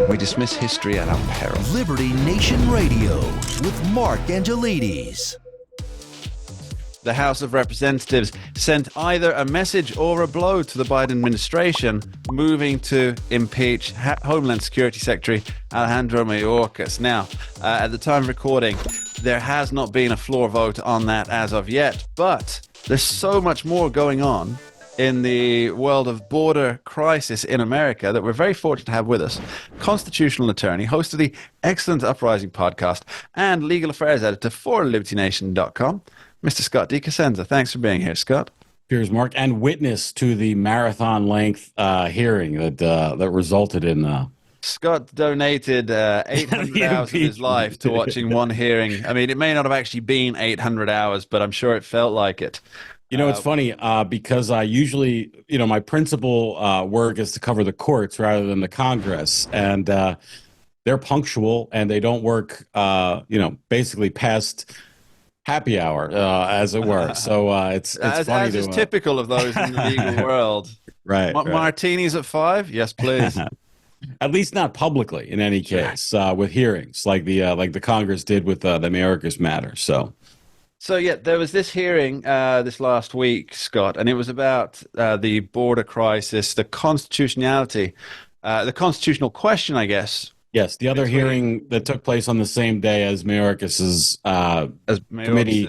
We dismiss history at our peril. Liberty Nation Radio with Mark Angelides. The House of Representatives sent either a message or a blow to the Biden administration, moving to impeach Homeland Security Secretary Alejandro Mayorkas. Now, at the time of recording, there has not been a floor vote on that as of yet, but there's so much more going on in the world of border crisis in America that we're very fortunate to have with us constitutional attorney, host of the excellent Uprising podcast, and legal affairs editor for LibertyNation.com, Mr. Scott DeCosenza. Thanks for being here, Scott. Cheers, Mark, and witness to the marathon-length hearing that resulted in... Scott donated 800 hours of his life to watching one hearing. I mean, it may not have actually been 800 hours, but I'm sure it felt like it. You know, it's funny because I usually, my principal work is to cover the courts rather than the Congress, and they're punctual and they don't work, basically past happy hour, as it were. So it's funny. As is typical of those in the legal world. Right. Martinis at 5? Yes, please. At least not publicly, in any case, with hearings like the Congress did with the Mayorkas matter. So yeah, there was this hearing this last week, Scott, and it was about the border crisis, the constitutionality, the constitutional question, I guess. Yes, the other hearing that took place on the same day as Mayorkas's committee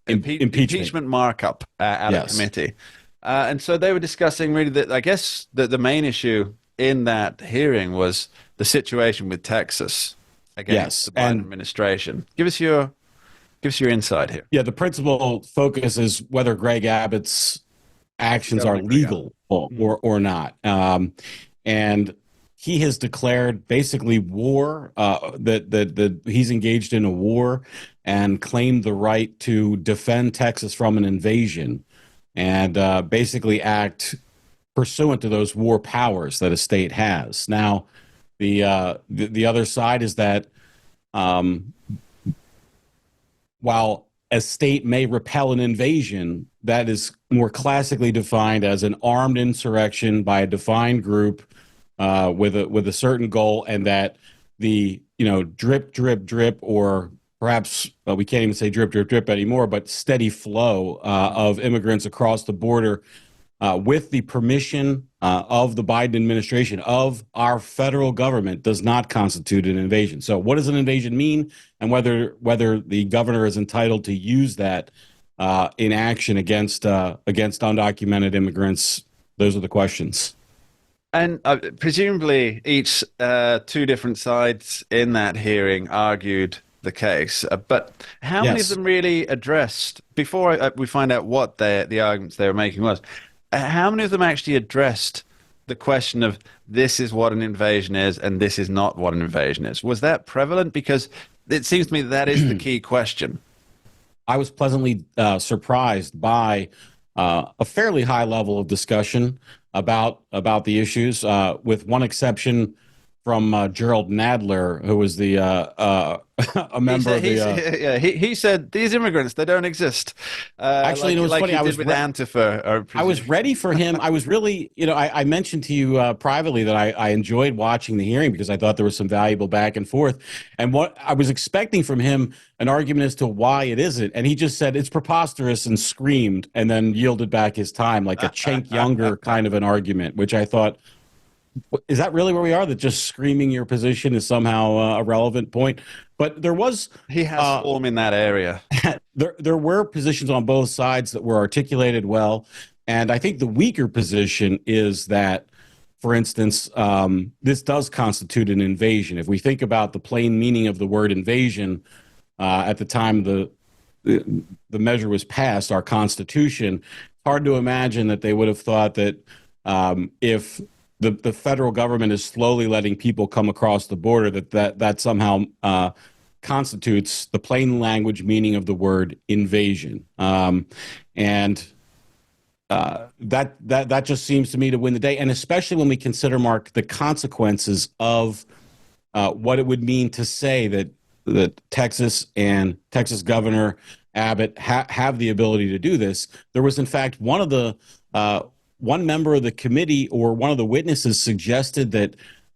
impeachment markup out of committee, and so they were discussing really that. I guess the main issue in that hearing was the situation with Texas against the Biden administration. Give us your insight here. Yeah, the principal focus is whether Greg Abbott's actions are legal or not. And he has declared basically war, that he's engaged in a war and claimed the right to defend Texas from an invasion and basically act pursuant to those war powers that a state has. Now, the other side is that while a state may repel an invasion, that is more classically defined as an armed insurrection by a defined group with a certain goal, and that the drip, drip, drip, or perhaps we can't even say drip, drip, drip anymore, but steady flow of immigrants across the border with the permission of the Biden administration, of our federal government, does not constitute an invasion. So what does an invasion mean, and whether the governor is entitled to use that in action against undocumented immigrants? Those are the questions. And presumably each two different sides in that hearing argued the case. But how many of them really addressed, before we find out what the arguments they were making was, how many of them actually addressed the question of this is what an invasion is and this is not what an invasion is? Was that prevalent? Because it seems to me that is the key question. I was pleasantly surprised by a fairly high level of discussion about the issues, with one exception from Gerald Nadler, who was a member of the... He said, these immigrants, they don't exist. Actually, it was funny. I was with Antifa. I was ready for him. I was really, I mentioned to you privately that I enjoyed watching the hearing because I thought there was some valuable back and forth. And what I was expecting from him, an argument as to why it isn't. And he just said, it's preposterous, and screamed, and then yielded back his time like a Cenk Younger kind of an argument, which I thought, is that really where we are? That just screaming your position is somehow a relevant point? But there was... He has form in that area. There were positions on both sides that were articulated well. And I think the weaker position is that, for instance, this does constitute an invasion. If we think about the plain meaning of the word invasion, at the time the measure was passed, our Constitution, hard to imagine that they would have thought that if the federal government is slowly letting people come across the border, that somehow constitutes the plain language meaning of the word invasion. And that just seems to me to win the day. And especially when we consider, Mark, the consequences of what it would mean to say that Texas and Texas Governor Abbott have the ability to do this. There was, in fact, one member of the committee, or one of the witnesses, suggested that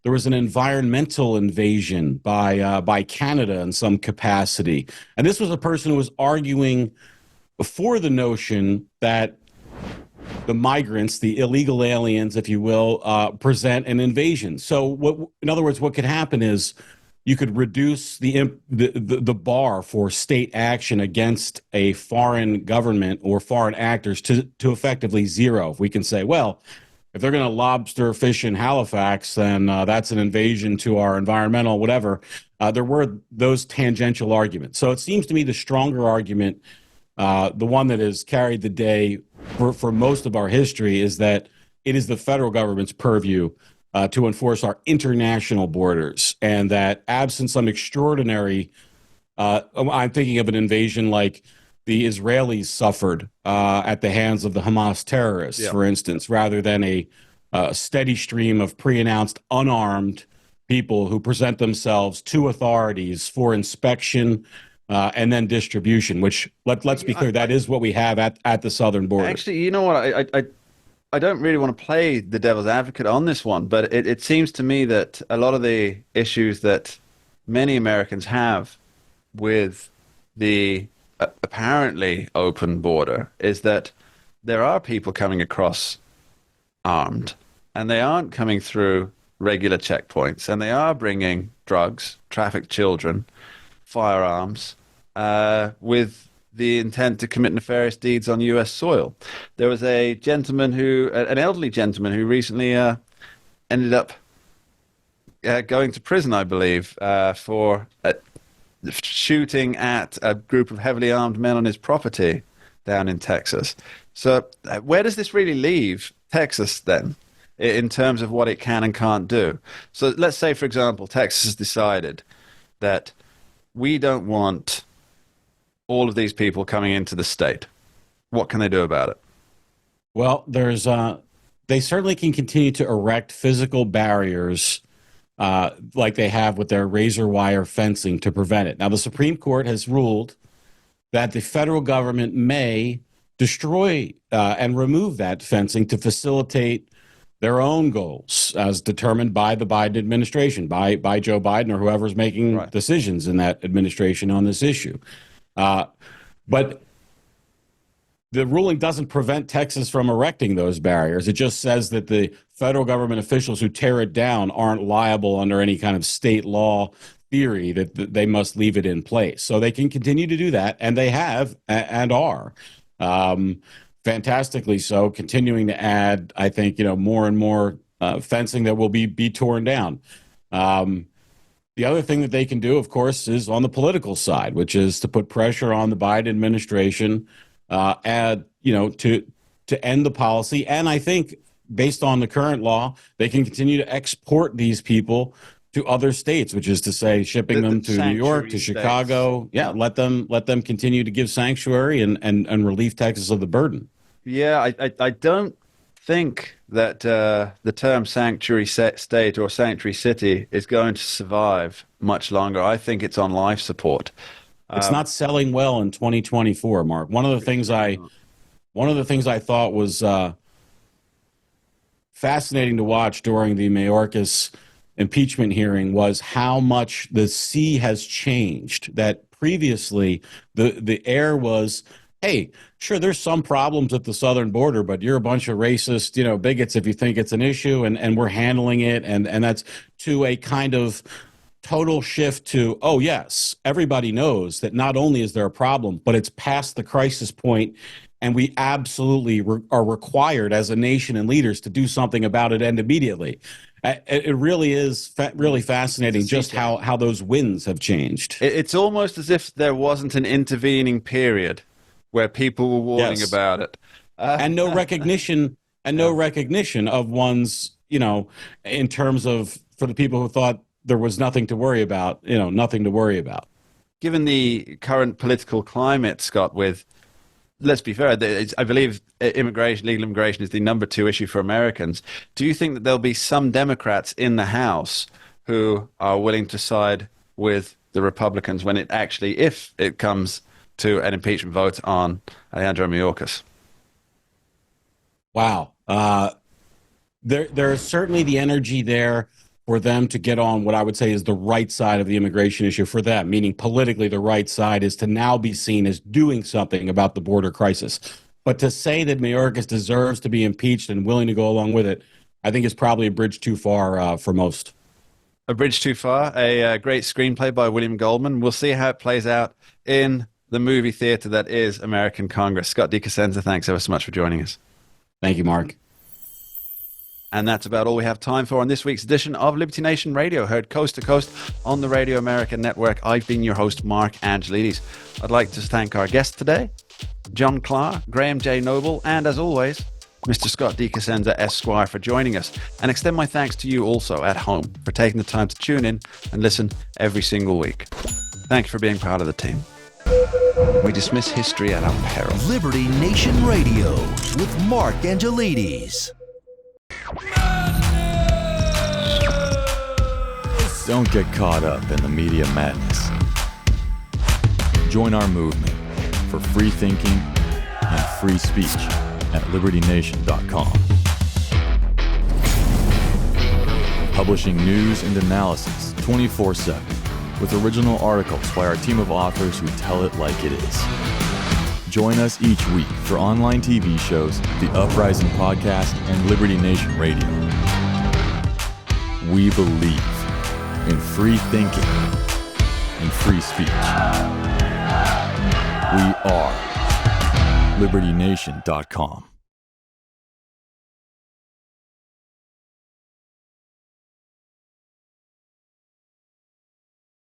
there was an environmental invasion by Canada in some capacity. And this was a person who was arguing for the notion that the migrants, the illegal aliens, if you will, present an invasion. So, in other words, what could happen is you could reduce the bar for state action against a foreign government or foreign actors to effectively zero. If we can say, well, if they're going to lobster fish in Halifax, then that's an invasion to our environmental whatever. There were those tangential arguments. So it seems to me the stronger argument, the one that has carried the day for most of our history, is that it is the federal government's purview to enforce our international borders, and that absent some extraordinary, I'm thinking of an invasion like the Israelis suffered at the hands of the Hamas terrorists, for instance, rather than a steady stream of pre-announced unarmed people who present themselves to authorities for inspection and then distribution, which let's be clear, that is what we have at the southern border. Actually, you know what? I don't really want to play the devil's advocate on this one, but it seems to me that a lot of the issues that many Americans have with the apparently open border is that there are people coming across armed, and they aren't coming through regular checkpoints, and they are bringing drugs, trafficked children, firearms, with the intent to commit nefarious deeds on U.S. soil. There was a gentleman an elderly gentleman who recently ended up going to prison, I believe, for shooting at a group of heavily armed men on his property down in Texas. So where does this really leave Texas then in terms of what it can and can't do? So let's say, for example, Texas has decided that we don't want all of these people coming into the state. What can they do about it? Well, they certainly can continue to erect physical barriers like they have with their razor wire fencing to prevent it. Now, the Supreme Court has ruled that the federal government may destroy and remove that fencing to facilitate their own goals as determined by the Biden administration, by Joe Biden or whoever's making decisions in that administration on this issue. But the ruling doesn't prevent Texas from erecting those barriers. It just says that the federal government officials who tear it down aren't liable under any kind of state law theory that they must leave it in place. So they can continue to do that, and they have and are fantastically so, continuing to add, I think, more and more fencing that will be torn down. The other thing that they can do, of course, is on the political side, which is to put pressure on the Biden administration to end the policy. And I think based on the current law, they can continue to export these people to other states, which is to say shipping them to New York, to Chicago. States. Yeah, let them continue to give sanctuary and relieve Texas of the burden. Yeah, I don't think that the term sanctuary state or sanctuary city is going to survive much longer. I think it's on life support. It's not selling well in 2024, Mark. One of the things I thought was fascinating to watch during the Mayorkas impeachment hearing was how much the sea has changed. That previously the air was, hey, sure, there's some problems at the southern border, but you're a bunch of racist, bigots if you think it's an issue, and we're handling it, and that's to a kind of total shift to, oh yes, everybody knows that not only is there a problem, but it's past the crisis point, and we absolutely are required as a nation and leaders to do something about it, and immediately. It really is really fascinating just how those winds have changed. It's almost as if there wasn't an intervening period where people were warning about it, and no recognition of one's, in terms of, for the people who thought there was nothing to worry about, nothing to worry about. Given the current political climate, Scott, let's be fair, I believe legal immigration is the number 2 issue for Americans. Do you think that there'll be some Democrats in the House who are willing to side with the Republicans when if it comes to an impeachment vote on Alejandro Mayorkas? Wow. There is certainly the energy there for them to get on what I would say is the right side of the immigration issue for them, meaning politically the right side, is to now be seen as doing something about the border crisis. But to say that Mayorkas deserves to be impeached and willing to go along with it, I think is probably a bridge too far for most. A bridge too far. A great screenplay by William Goldman. We'll see how it plays out in the movie theater that is American Congress. Scott DiCosenza, thanks ever so much for joining us. Thank you, Mark. And that's about all we have time for on this week's edition of Liberty Nation Radio, heard coast to coast on the Radio America Network. I've been your host, Mark Angelides. I'd like to thank our guests today, John Clark, Graham J. Noble, and as always, Mr. Scott DiCosenza, Esquire, for joining us, and extend my thanks to you also at home for taking the time to tune in and listen every single week. Thank you for being part of the team. We dismiss history at our peril. Liberty Nation Radio with Mark Angelides. Don't get caught up in the media madness. Join our movement for free thinking and free speech at libertynation.com. Publishing news and analysis 24/7 with original articles by our team of authors who tell it like it is. Join us each week for online TV shows, The Uprising Podcast, and Liberty Nation Radio. We believe in free thinking and free speech. We are libertynation.com.